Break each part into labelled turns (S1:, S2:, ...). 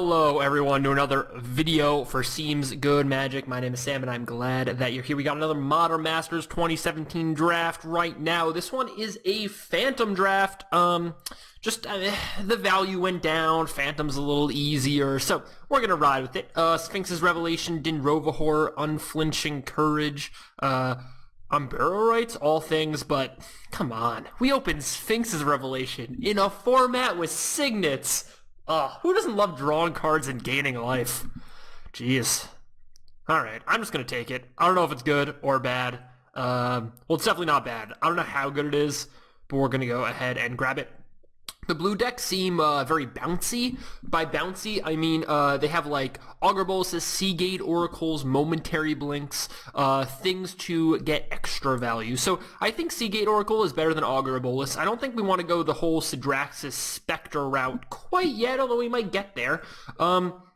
S1: Hello everyone to another video for SeemsGoodMagic. My name is Sam and I'm glad that you're here. We got another Modern Masters 2017 draft right now. This one is a Phantom draft. The value went down. Phantom's a little easier, so we're gonna ride with it. Sphinx's Revelation, Dinrovahor, Unflinching Courage, Umbero Rights, all things, but come on. We opened Sphinx's Revelation in a format with signets. Who doesn't love drawing cards and gaining life? Jeez. Alright, I'm just going to take it. I don't know if it's good or bad. Well, it's definitely not bad. I don't know how good it is, but we're going to go ahead and grab it. The blue decks seem very bouncy. By bouncy, I mean they have like Augur Bolus's, Seagate Oracles, Momentary Blinks, things to get extra value. So I think Seagate Oracle is better than Augur Bolus. I don't think we want to go the whole Sidraxis Spectre route quite yet, although we might get there.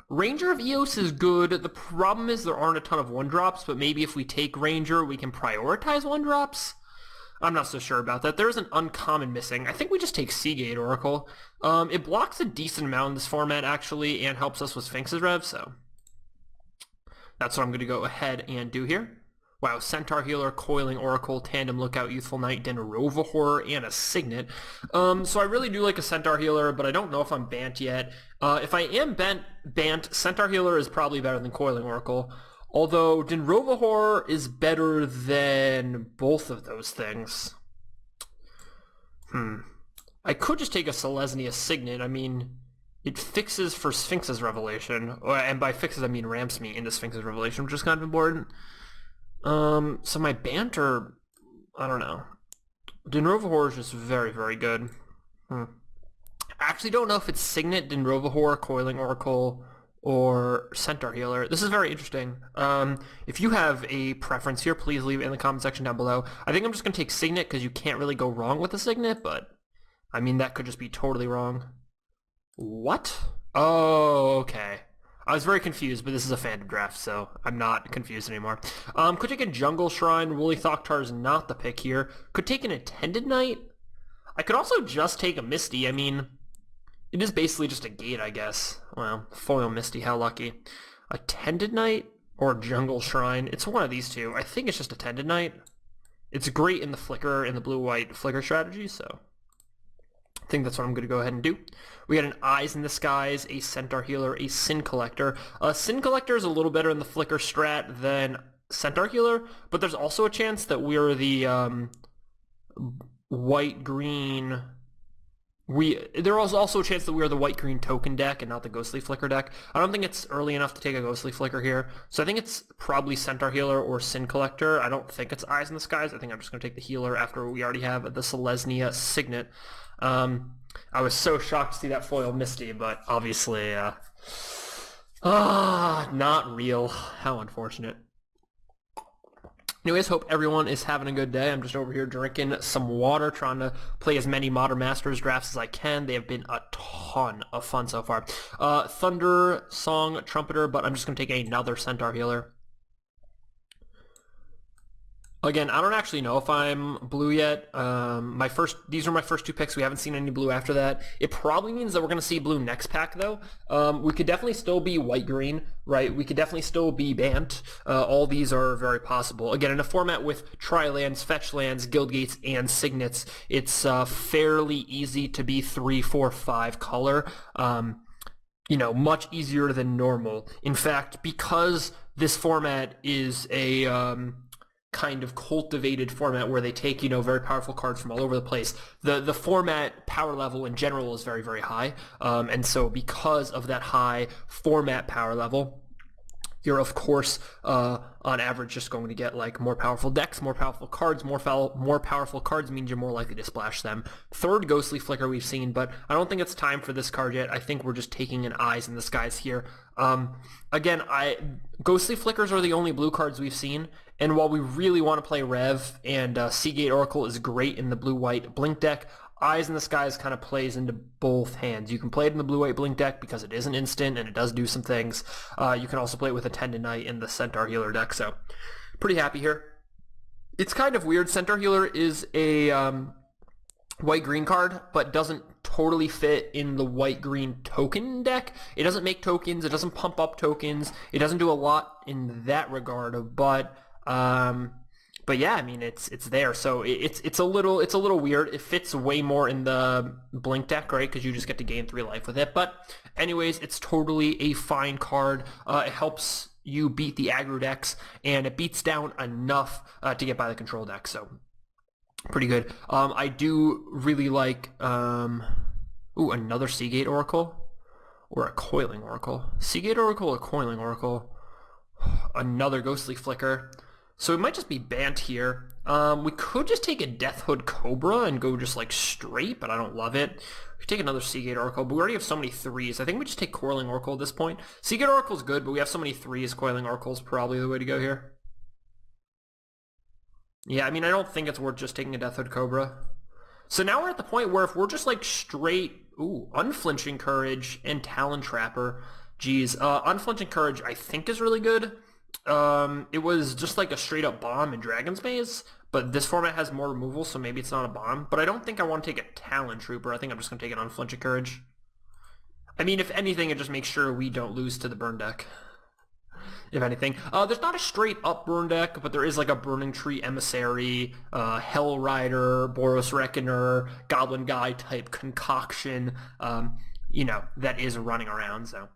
S1: Ranger of Eos is good. The problem is there aren't a ton of 1-drops, but maybe if we take Ranger, we can prioritize 1-drops. I'm not so sure about that. There's an uncommon missing. I think we just take Seagate Oracle. It blocks a decent amount in this format, actually, and helps us with Sphinx's Rev, so that's what I'm going to go ahead and do here. Wow, Centaur Healer, Coiling Oracle, Tandem Lookout, Youthful Knight, Dinrovahor, and a Signet. So I really do like a Centaur Healer, but I don't know if I'm Bant yet. If I am Bant, Centaur Healer is probably better than Coiling Oracle. Although Dinrovahor is better than both of those things. I could just take a Selesnya Signet. I mean, it fixes for Sphinx's Revelation. And by fixes, I mean ramps me into Sphinx's Revelation, which is kind of important. So my banter, I don't know. Dinrovahor is just very, very good. I actually don't know if it's Signet, Dinrovahor, Coiling Oracle, or Centaur Healer. This is very interesting. If you have a preference here, please leave it in the comment section down below. I think I'm just going to take Signet because you can't really go wrong with a Signet, but I mean, that could just be totally wrong. What? Oh, okay. I was very confused, but this is a Phantom draft, so I'm not confused anymore. Could take a Jungle Shrine. Woolly Thoktar is not the pick here. Could take an Attended Knight. I could also just take a Misty. I mean, it is basically just a gate, I guess. Well, Foil Misty, how lucky. Attended Knight or Jungle Shrine? It's one of these two. I think it's just Attended Knight. It's great in the flicker, in the blue-white flicker strategy, so I think that's what I'm going to go ahead and do. We got an Eyes in the Skies, a Centaur Healer, a Sin Collector. Sin Collector is a little better in the flicker strat than Centaur Healer, but there's also a chance that we're the white-green... There was also a chance that we are the white-green token deck and not the Ghostly Flicker deck. I don't think it's early enough to take a Ghostly Flicker here, so I think it's probably Centaur Healer or Sin Collector. I don't think it's Eyes in the Skies. I think I'm just going to take the Healer after we already have the Selesnya Signet. I was so shocked to see that Foil Misty, but obviously, not real. How unfortunate. Anyways, hope everyone is having a good day. I'm just over here drinking some water, trying to play as many Modern Masters drafts as I can. They have been a ton of fun so far. Thunder, Song, Trumpeter, but I'm just going to take another Centaur Healer. Again, I don't actually know if I'm blue yet. These are my first two picks. We haven't seen any blue after that. It probably means that we're going to see blue next pack, though. We could definitely still be white-green, right? We could definitely still be Bant. All these are very possible. Again, in a format with Tri-lands, Fetch lands, Guild Gates, and Signets, it's fairly easy to be 3, 4, 5 color. You know, much easier than normal. In fact, because this format is a... kind of cultivated format where they take, you know, very powerful cards from all over the place. The format power level in general is very, very high. And so because of that high format power level, you're of course on average just going to get like more powerful decks, more powerful cards. More powerful cards means you're more likely to splash them. Third Ghostly Flicker we've seen, but I don't think it's time for this card yet. I think we're just taking an Eyes in the Skies here. Again, Ghostly Flickers are the only blue cards we've seen, and while we really want to play Rev, and Seagate Oracle is great in the blue-white Blink deck, Eyes in the Skies kind of plays into both hands. You can play it in the blue-white Blink deck because it is an instant and it does do some things. You can also play it with Attended Knight in the Centaur Healer deck, so pretty happy here. It's kind of weird. Centaur Healer is a white-green card, but doesn't totally fit in the white-green token deck. It doesn't make tokens, it doesn't pump up tokens, it doesn't do a lot in that regard, but yeah, I mean it's there. So it's a little weird. It fits way more in the blink deck, right? Because you just get to gain 3 life with it. But anyways, it's totally a fine card. It helps you beat the aggro decks, and it beats down enough to get by the control deck. So pretty good. I do really like ooh, another Seagate Oracle or a Coiling Oracle. Seagate Oracle or Coiling Oracle. Another Ghostly Flicker. So it might just be Bant here. We could just take a Death Hood Cobra and go just like straight, but I don't love it. We could take another Seagate Oracle, but we already have so many 3s. I think we just take Coiling Oracle at this point. Seagate Oracle's good, but we have so many 3s. Coiling Oracle's probably the way to go here. Yeah, I mean, I don't think it's worth just taking a Death Hood Cobra. So now we're at the point where if we're just like straight, ooh, Unflinching Courage and Talon Trapper. Geez, Unflinching Courage I think is really good. It was just like a straight up bomb in Dragon's Maze, but this format has more removal, so maybe it's not a bomb. But I don't think I want to take a Talon Trooper. I think I'm just going to take an Unflinching Courage. I mean, if anything, it just makes sure we don't lose to the burn deck. If anything. There's not a straight up burn deck, but there is like a Burning Tree Emissary, Hell Rider, Boros Reckoner, Goblin Guy type concoction, you know, that is running around, so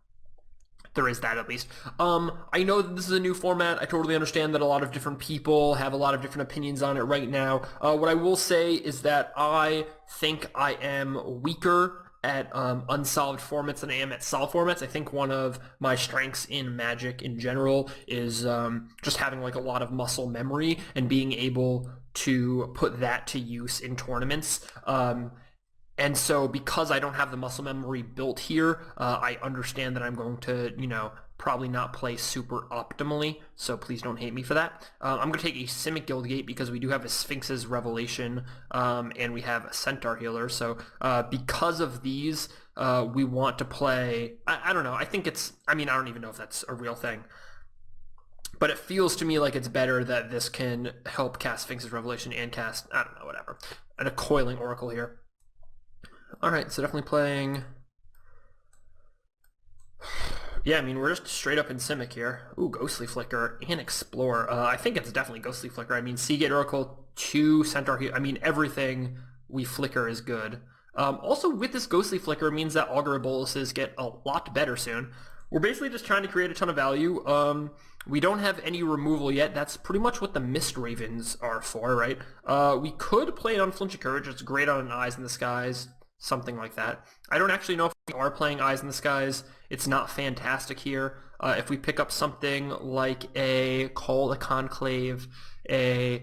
S1: there is that at least. I know that this is a new format. I totally understand that a lot of different people have a lot of different opinions on it right now. What I will say is that I think I am weaker at unsolved formats than I am at solved formats. I think one of my strengths in Magic in general is just having like a lot of muscle memory and being able to put that to use in tournaments. And so because I don't have the muscle memory built here, I understand that I'm going to, you know, probably not play super optimally, so please don't hate me for that. I'm going to take a Simic Guildgate because we do have a Sphinx's Revelation, and we have a Centaur Healer, so because of these, we want to play, I don't know, I think it's, I mean, I don't even know if that's a real thing, but it feels to me like it's better that this can help cast Sphinx's Revelation and cast, I don't know, whatever, and a Coiling Oracle here. Alright, so definitely playing... Yeah, I mean, we're just straight up in Simic here. Ooh, Ghostly Flicker and Explorer. I think it's definitely Ghostly Flicker. I mean, Seagate Oracle, 2 Centaur here. I mean, everything we flicker is good. Also, with this Ghostly Flicker, it means that Augur Boluses get a lot better soon. We're basically just trying to create a ton of value. We don't have any removal yet. That's pretty much what the Mist Ravens are for, right? We could play an Unflinching Courage. It's great on an Eyes in the Skies. Something like that. I don't actually know if we are playing Eyes in the Skies. It's not fantastic here. If we pick up something like a Call the Conclave, a,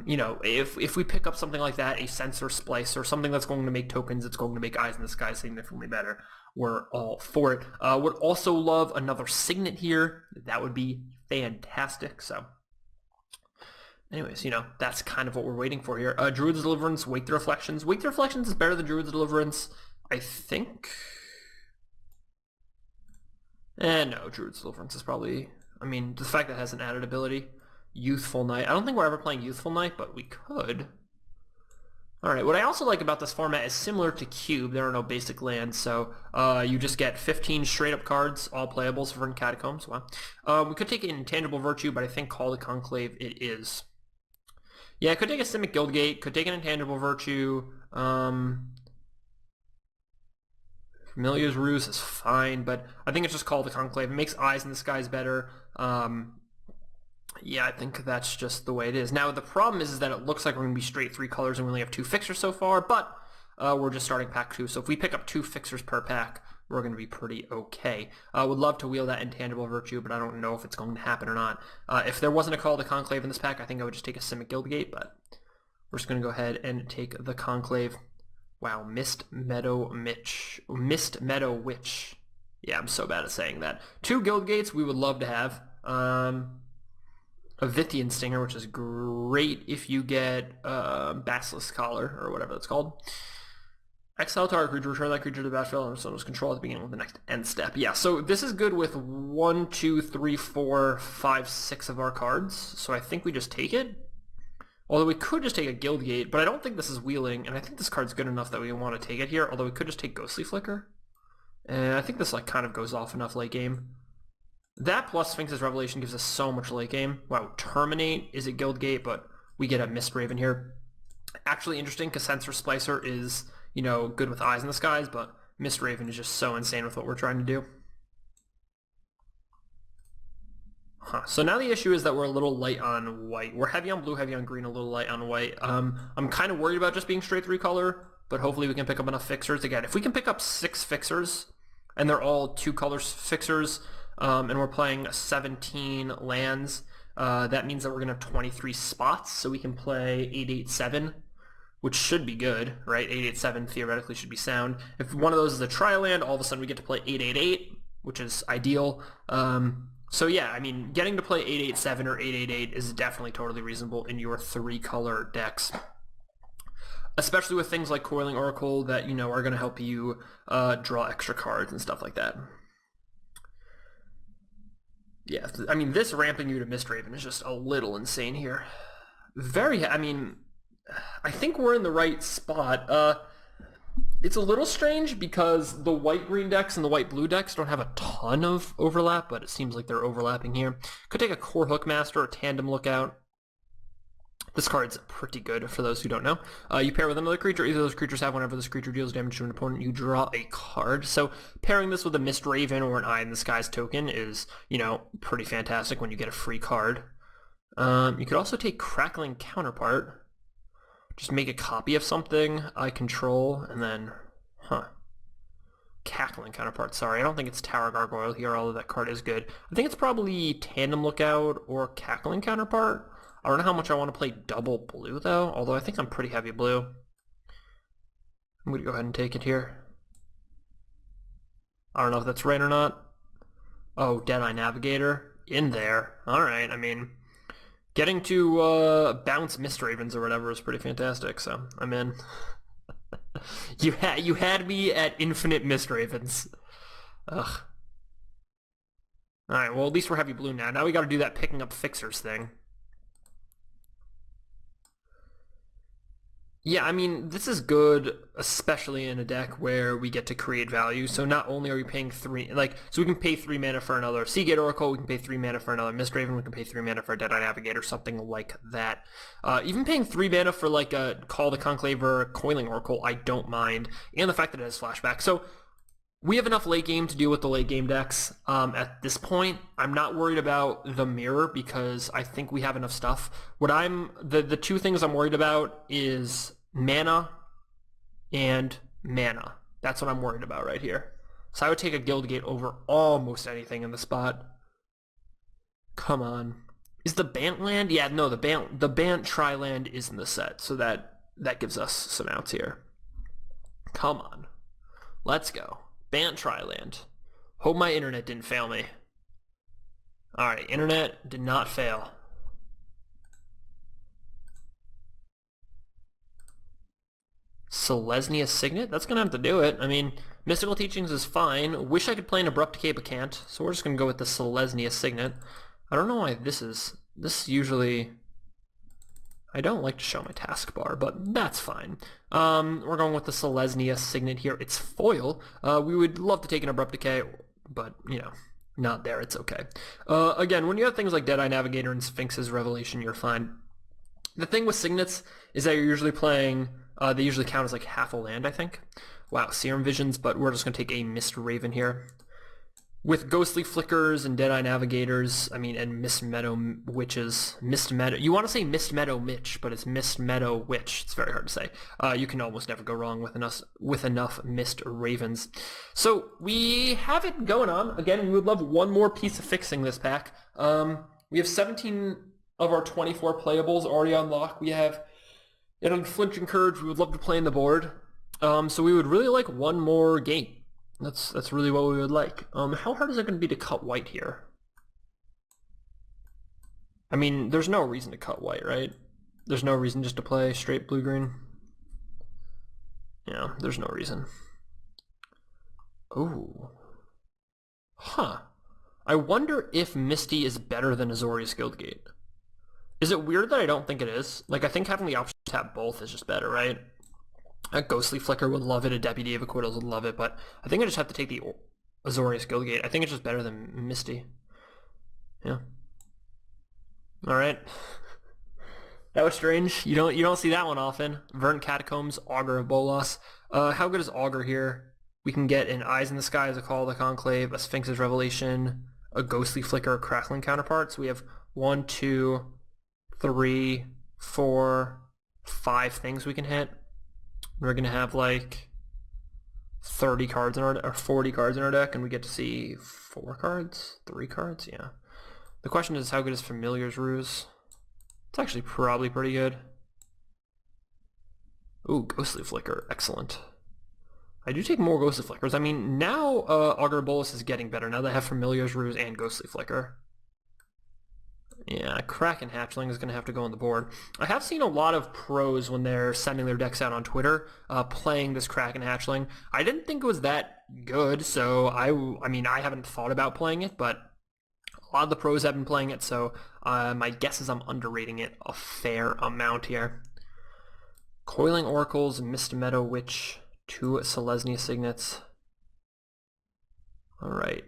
S1: you know, if we pick up something like that, a Sensor Splice, or something that's going to make tokens, it's going to make Eyes in the Sky significantly better, we're all for it. Would also love another Signet here. That would be fantastic, so... Anyways, you know, that's kind of what we're waiting for here. Druid's Deliverance, Wake the Reflections. Wake the Reflections is better than Druid's Deliverance, I think. No, Druid's Deliverance is probably... I mean, the fact that it has an added ability. Youthful Knight. I don't think we're ever playing Youthful Knight, but we could. Alright, what I also like about this format is similar to Cube. There are no basic lands, so you just get 15 straight-up cards, all playables for Catacombs. Wow. We could take an Intangible Virtue, but I think Call the Conclave it is. Yeah, I could take a Simic Guildgate, could take an Intangible Virtue. Familiar's Ruse is fine, but I think it's just Call the Conclave. It makes Eyes in the Skies better. Yeah, I think that's just the way it is. Now, the problem is that it looks like we're going to be straight 3 colors and we only have 2 fixers so far, but we're just starting pack 2. So if we pick up 2 fixers per pack, we're going to be pretty okay. Would love to wield that Intangible Virtue, but I don't know if it's going to happen or not. If there wasn't a Call to Conclave in this pack, I think I would just take a Simic Guildgate, but we're just going to go ahead and take the Conclave. Wow, Mist Meadow Witch. Yeah, I'm so bad at saying that. 2 Guildgates we would love to have. A Vithian Stinger, which is great if you get Basilisk Collar, or whatever that's called. Exile target creature, return that creature to the battlefield under someone's control at the beginning of the next end step. Yeah, so this is good with 1, 2, 3, 4, 5, 6 of our cards. So I think we just take it. Although we could just take a Guildgate, but I don't think this is wheeling, and I think this card's good enough that we want to take it here, although we could just take Ghostly Flicker. And I think this like kind of goes off enough late game. That plus Sphinx's Revelation gives us so much late game. Wow, Terminate is a Guildgate, but we get a Mist Raven here. Actually interesting, because Sensor Splicer is, you know, good with Eyes in the Skies, but Mist Raven is just so insane with what we're trying to do. So now the issue is that we're a little light on white. We're heavy on blue, heavy on green, a little light on white. I'm kind of worried about just being straight 3-color, but hopefully we can pick up enough fixers. Again, if we can pick up 6 fixers, and they're all 2-color fixers, and we're playing 17 lands, that means that we're going to have 23 spots, so we can play 8-8-7, which should be good, right? 8-8-7 theoretically should be sound. If one of those is a tri-land, all of a sudden we get to play 8-8-8, which is ideal. So yeah, I mean, getting to play 8-8-7 or 8-8-8 is definitely totally reasonable in your 3-color decks. Especially with things like Coiling Oracle that, you know, are going to help you draw extra cards and stuff like that. Yeah, I mean, this ramping you to Mist Raven is just a little insane here. I mean, I think we're in the right spot. It's a little strange because the white-green decks and the white-blue decks don't have a ton of overlap, but it seems like they're overlapping here. Could take a Core Hookmaster or Tandem Lookout. This card's pretty good for those who don't know. You pair with another creature. Either of those creatures have whenever this creature deals damage to an opponent, you draw a card. So pairing this with a Mist Raven or an Eye in the Skies token is, you know, pretty fantastic when you get a free card. You could also take Crackling Counterpart. Just make a copy of something I control, and then, Cackling Counterpart, sorry. I don't think it's Tower Gargoyle here, although that card is good. I think it's probably Tandem Lookout or Cackling Counterpart. I don't know how much I want to play double blue, though, although I think I'm pretty heavy blue. I'm going to go ahead and take it here. I don't know if that's right or not. Oh, Deadeye Navigator in there. Alright, I mean, getting to bounce Mist Ravens or whatever is pretty fantastic, so I'm in. You had me at infinite Mist Ravens. Ugh. Alright, well at least we're heavy blue now. Now we gotta do that picking up fixers thing. Yeah, I mean, this is good, especially in a deck where we get to create value. So not only are we paying 3, so we can pay 3 mana for another Seagate Oracle, we can pay 3 mana for another Mist Raven, we can pay 3 mana for a Deadeye Navigator, something like that. Even paying 3 mana for like a Call the Conclave or a Coiling Oracle, I don't mind. And the fact that it has flashback. So we have enough late game to deal with the late game decks. At this point, I'm not worried about the mirror because I think we have enough stuff. The 2 things I'm worried about is mana and mana. That's what I'm worried about right here. So I would take a Guildgate over almost anything in the spot. Come on. Is the Bant land? Yeah, no, the Bant tri-land is in the set, so that gives us some outs here. Come on. Let's go. Bant tri-land. Hope my internet didn't fail me. Alright, internet did not fail. Selesnya Signet? That's going to have to do it. I mean, Mystical Teachings is fine. Wish I could play an Abrupt Decay, but can't. So we're just going to go with the Selesnya Signet. I don't know why this usually... I don't like to show my taskbar, but that's fine. We're going with the Selesnya Signet here. It's foil. We would love to take an Abrupt Decay, but, you know, not there. It's okay. Again, when you have things like Deadeye Navigator and Sphinx's Revelation, you're fine. The thing with Signets is that you're usually playing... they usually count as like half a land, I think. Wow, Serum Visions, but we're just going to take a Mist Raven here. With Ghostly Flickers and Deadeye Navigators, I mean, and Mist Meadow Witches. Mist Meadow... You want to say Mist Meadow Mitch, but it's Mist Meadow Witch. It's very hard to say. You can almost never go wrong with enough Mist Ravens. So, we have it going on. Again, we would love one more piece of fixing this pack. We have 17 of our 24 playables already on lock. We have... And Unflinching Courage, we would love to play in the board. So we would really like one more game. That's really what we would like. How hard is it going to be to cut white here? I mean, there's no reason to cut white, right? There's no reason just to play straight blue-green. Yeah, there's no reason. Ooh. Huh. I wonder if Misty is better than Azorius Guildgate. Is it weird that I don't think it is? Like, I think having the option to have both is just better, right? A Ghostly Flicker would love it, a Deputy of Acquittals would love it, but I think I just have to take the Azorius Guildgate. I think it's just better than Misty. Yeah. Alright. That was strange. You don't see that one often. Verdant Catacombs, Augur of Bolas. How good is Augur here? We can get an Eyes in the Sky as a Call of the Conclave, a Sphinx's Revelation, a Ghostly Flicker, a Crackling counterpart. So we have 1, 2, 3, 4, 5 things we can hit. We're gonna have like 30 cards in our or 40 cards in our deck, and we get to see 4 cards, 3 cards. Yeah. The question is, how good is Familiar's Ruse? It's actually probably pretty good. Ooh, Ghostly Flicker, excellent. I do take more Ghostly Flickers. I mean, now Augur Bolas is getting better. Now they have Familiar's Ruse and Ghostly Flicker. Yeah, Kraken Hatchling is going to have to go on the board. I have seen a lot of pros when they're sending their decks out on Twitter playing this Kraken Hatchling. I didn't think it was that good, so I mean, I haven't thought about playing it, but a lot of the pros have been playing it, so my guess is I'm underrating it a fair amount here. Coiling Oracles, Mist Meadow Witch, 2 Selesnya Signets. Alright,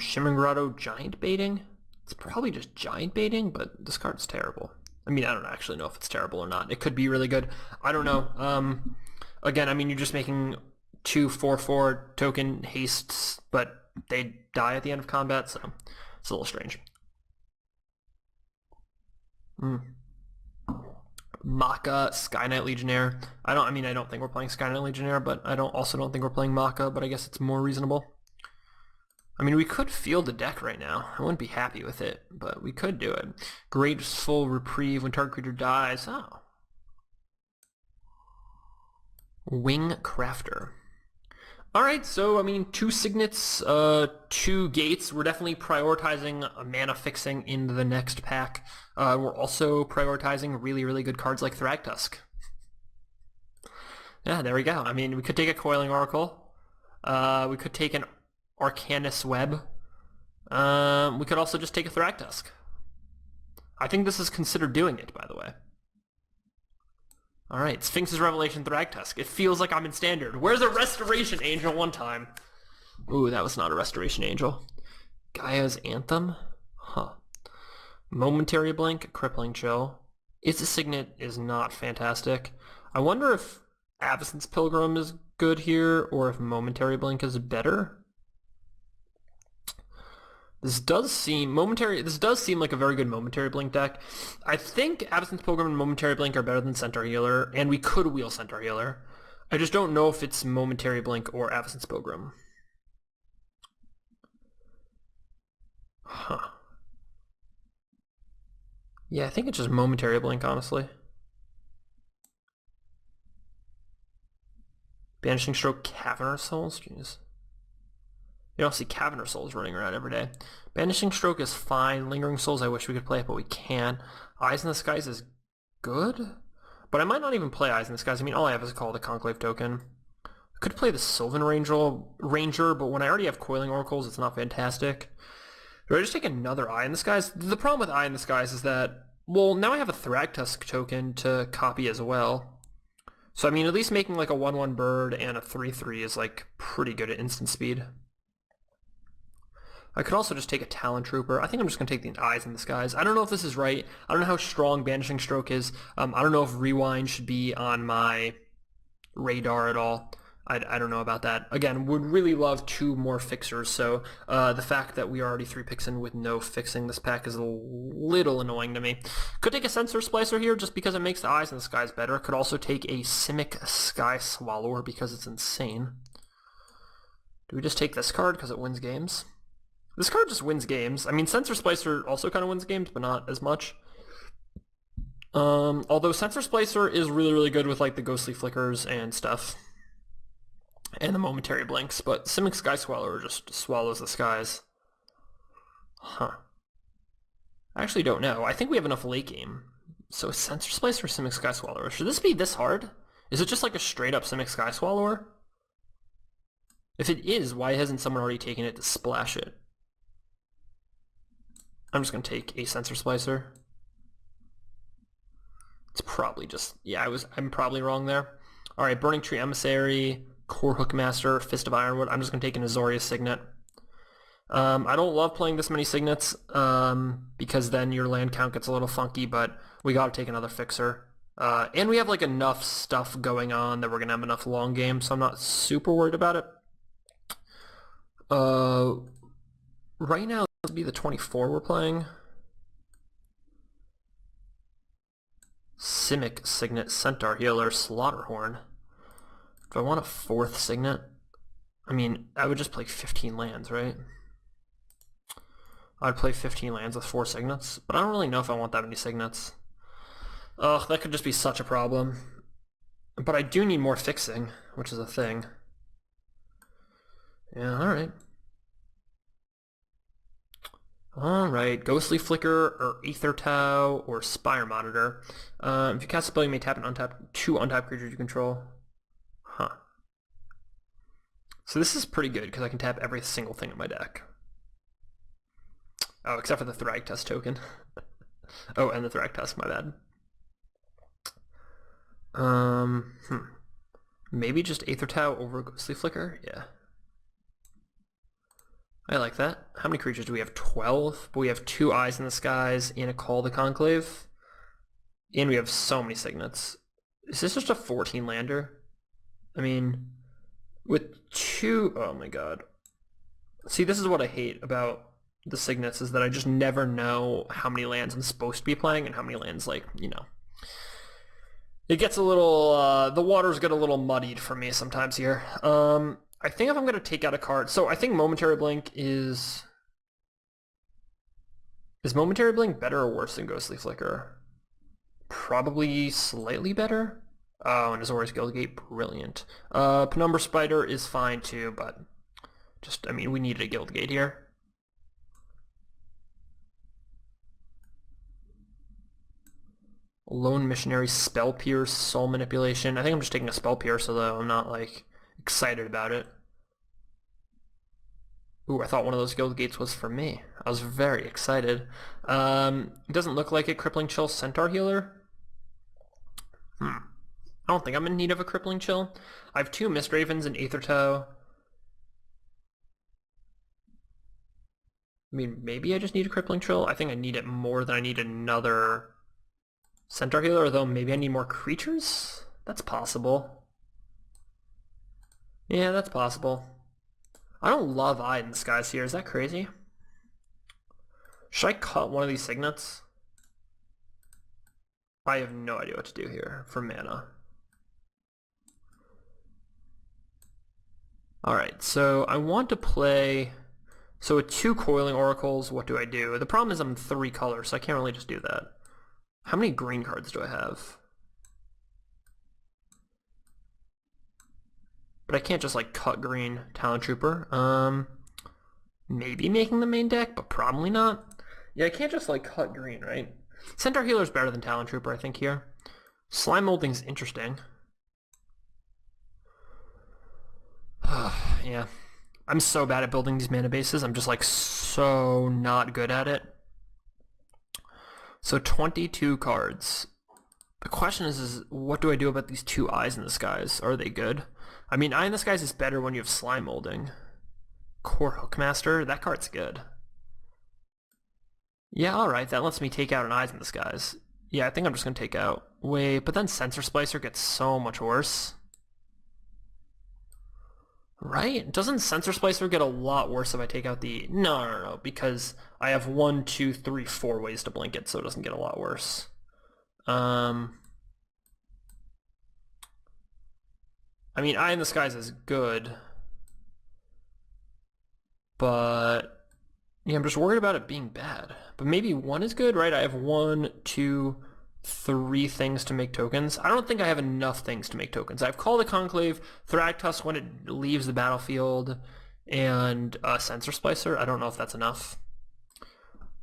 S1: Shimmering Grotto, Giant Baiting. It's probably just giant baiting, but this card's terrible. I mean, I don't actually know if it's terrible or not. It could be really good. I don't know. Again, I mean, you're just making 2 4/4 token hastes, but they die at the end of combat, so it's a little strange. Maka, Sky Knight Legionnaire. I don't think we're playing Sky Knight Legionnaire, but I also don't think we're playing Maka, but I guess it's more reasonable. I mean, we could field the deck right now. I wouldn't be happy with it, but we could do it. Graceful Reprieve when target creature dies. Oh. Wing Crafter. Alright, so, I mean, 2 Signets, 2 Gates. We're definitely prioritizing a mana fixing in the next pack. We're also prioritizing really, really good cards like Thragtusk. Yeah, there we go. I mean, we could take a Coiling Oracle. We could take an Arcanus Web. We could also just take a Thragtusk. I think this is considered doing it, by the way. Alright, Sphinx's Revelation Thragtusk. It feels like I'm in Standard. Where's a Restoration Angel one time? Ooh, that was not a Restoration Angel. Gaia's Anthem? Huh. Momentary Blink, Crippling Chill. Its a Signet is not fantastic. I wonder if Absence Pilgrim is good here, or if Momentary Blink is better. This does seem like a very good Momentary Blink deck. I think Absence Pilgrim and Momentary Blink are better than Centaur Healer, and we could wheel Centaur Healer. I just don't know if it's Momentary Blink or Absence Pilgrim. Huh. Yeah, I think it's just Momentary Blink, honestly. Banishing Stroke, Caverner Souls? Jeez. You don't see Caverner Souls running around every day. Banishing Stroke is fine. Lingering Souls, I wish we could play it, but we can't. Eyes in the Skies is good, but I might not even play Eyes in the Skies. I mean, all I have is called a Conclave token. I could play the Sylvan Ranger, but when I already have Coiling Oracles, it's not fantastic. Do I just take another Eye in the Skies? The problem with Eye in the Skies is that, well, now I have a Thragtusk token to copy as well. So, I mean, at least making like a 1/1 bird and a 3/3 is like pretty good at instant speed. I could also just take a Talon Trooper. I think I'm just going to take the Eyes in the Skies. I don't know if this is right. I don't know how strong Banishing Stroke is. I don't know if Rewind should be on my radar at all. I don't know about that. Again, would really love 2 more fixers, so the fact that we are already 3 picks in with no fixing this pack is a little annoying to me. Could take a Sensor Splicer here just because it makes the Eyes in the Skies better. Could also take a Simic Sky Swallower because it's insane. Do we just take this card because it wins games? This card just wins games. I mean, Sensor Splicer also kind of wins games, but not as much. Although Sensor Splicer is really, really good with like the Ghostly Flickers and stuff. And the Momentary Blinks, but Simic Sky Swallower just swallows the skies. Huh. I actually don't know. I think we have enough late game. So Sensor Splicer or Simic Sky Swallower? Should this be this hard? Is it just like a straight up Simic Sky Swallower? If it is, why hasn't someone already taken it to splash it? I'm just going to take a Sensor Splicer. probably just, yeah, I'm probably wrong there. All right, Burning Tree Emissary, Core Hookmaster, Fist of Ironwood. I'm just going to take an Azorius Signet. I don't love playing this many Signets because then your land count gets a little funky, but we got to take another Fixer. And we have like enough stuff going on that we're going to have enough long games, so I'm not super worried about it. Right now, this would be the 24 we're playing. Simic Signet, Centaur Healer, Slaughterhorn. Do I want a 4th Signet? I mean, I would just play 15 lands, right? I'd play 15 lands with 4 Signets, but I don't really know if I want that many Signets. Ugh, that could just be such a problem. But I do need more fixing, which is a thing. Yeah, alright. Alright, Ghostly Flicker, or Aether Tau, or Spire Monitor. If you cast a spell, you may tap and untap 2 untapped creatures you control. Huh. So this is pretty good, because I can tap every single thing in my deck. Oh, except for the Thragtusk token. Oh, and the Thragtusk, my bad. Maybe just Aether Tau over Ghostly Flicker? Yeah. I like that. How many creatures do we have? 12? But we have 2 Eyes in the Skies and a Call the Conclave. And we have so many Signets. Is this just a 14 lander? I mean, with 2... Oh my god. See, this is what I hate about the Signets, is that I just never know how many lands I'm supposed to be playing and how many lands, like, you know. It gets a little... the waters get a little muddied for me sometimes here. I think if I'm going to take out a card... So I think Momentary Blink is... Is Momentary Blink better or worse than Ghostly Flicker? Probably slightly better. Oh, and Azorius Guildgate, brilliant. Penumbra Spider is fine too, but... Just, I mean, we needed a Guildgate here. Lone Missionary, Spell Pierce, Soul Manipulation. I think I'm just taking a Spell Pierce, although I'm not, like, excited about it. Ooh, I thought one of those Guild Gates was for me. I was very excited. It doesn't look like it. Crippling Chill, Centaur Healer. I don't think I'm in need of a Crippling Chill. I have 2 Mist Ravens and Aether Tau. I mean, maybe I just need a Crippling Chill. I think I need it more than I need another Centaur Healer, although maybe I need more creatures? That's possible. Yeah, that's possible. I don't love Eye in the Skies here. Is that crazy? Should I cut one of these Signets? I have no idea what to do here for mana. Alright, so I want to play... So with 2 Coiling Oracles, what do I do? The problem is I'm 3 colors, so I can't really just do that. How many green cards do I have? But I can't just like cut green Talon Trooper. Maybe making the main deck, but probably not. Yeah, I can't just like cut green, right? Centaur Healer is better than Talon Trooper, I think, here. Slime Molding's interesting. Yeah. I'm so bad at building these mana bases. I'm just like so not good at it. So 22 cards. The question is what do I do about these 2 Eyes in the Skies? Are they good? I mean, Eye in the Skies is better when you have Slime Molding. Core Hookmaster, that card's good. Yeah, alright, that lets me take out an Eyes in the Skies. Yeah, I think I'm just going to take out... Wait, but then Sensor Splicer gets so much worse. Right? Doesn't Sensor Splicer get a lot worse if I take out the... No, because I have 1, 2, 3, 4 ways to blink it, so it doesn't get a lot worse. I mean, Eye in the Skies is good. But... Yeah, I'm just worried about it being bad. But maybe 1 is good, right? I have 1, 2, 3 things to make tokens. I don't think I have enough things to make tokens. I have Call the Conclave, Thragtusk when it leaves the battlefield, and Sensor Splicer. I don't know if that's enough.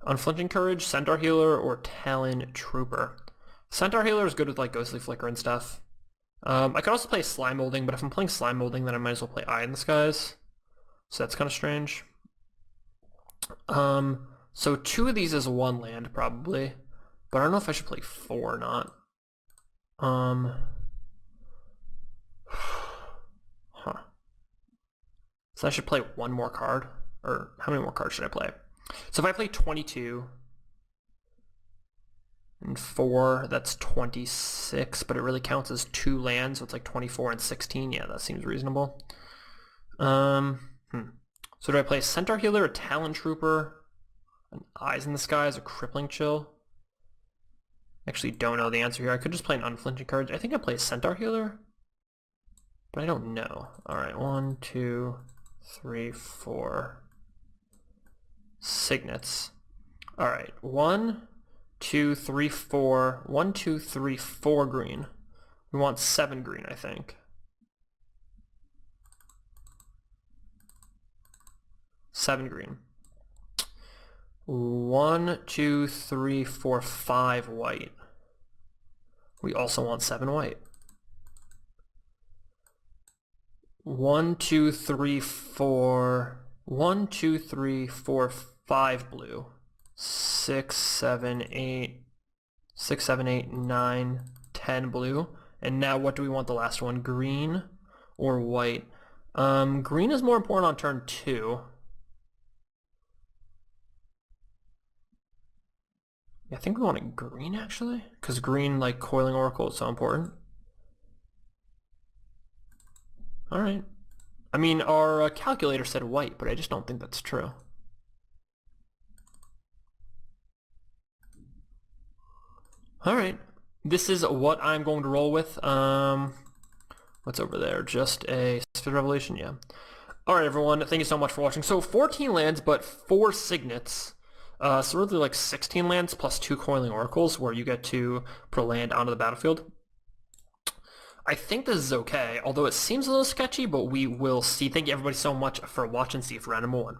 S1: Unflinching Courage, Centaur Healer, or Talon Trooper. Centaur Healer is good with like Ghostly Flicker and stuff. I could also play Slime Molding, but if I'm playing Slime Molding, then I might as well play Eye in the Skies. So that's kind of strange. So 2 of these is 1 land, probably. But I don't know if I should play 4 or not. Huh. So I should play one more card? Or how many more cards should I play? So if I play 22 and 4, that's 26, but it really counts as 2 lands, so it's like 24 and 16. Yeah, that seems reasonable. So do I play Centaur Healer, a Talon Trooper, an Eyes in the Skies, a Crippling Chill? Actually don't know the answer here. I could just play an Unflinching card. I think I play Centaur Healer, but I don't know. Alright, 1, 2, 3, 4. Signets. Alright, 1, 2, 3, 4. 1, 2, 3, 4 green. We want 7 green, I think. 7 green. 1, 2, 3, 4, 5 white. We also want 7 white. 1, 2, 3, 4. 1, 2, 3, 4, 5 blue. 6, 7, 8. 6, 7, 8, 9, 10 blue. And now what do we want the last one? Green or white? Green is more important on turn 2. I think we want it green, actually, because green, like Coiling Oracle, is so important. Alright. I mean, our calculator said white, but I just don't think that's true. Alright. This is what I'm going to roll with. What's over there? Just a Spirit Revelation? Yeah. Alright, everyone. Thank you so much for watching. So, 14 lands, but 4 signets. So really like 16 lands plus 2 Coiling Oracles, where you get to put a land onto the battlefield. I think this is okay, although it seems a little sketchy, but we will see. Thank you everybody so much for watching. See you for round number 1.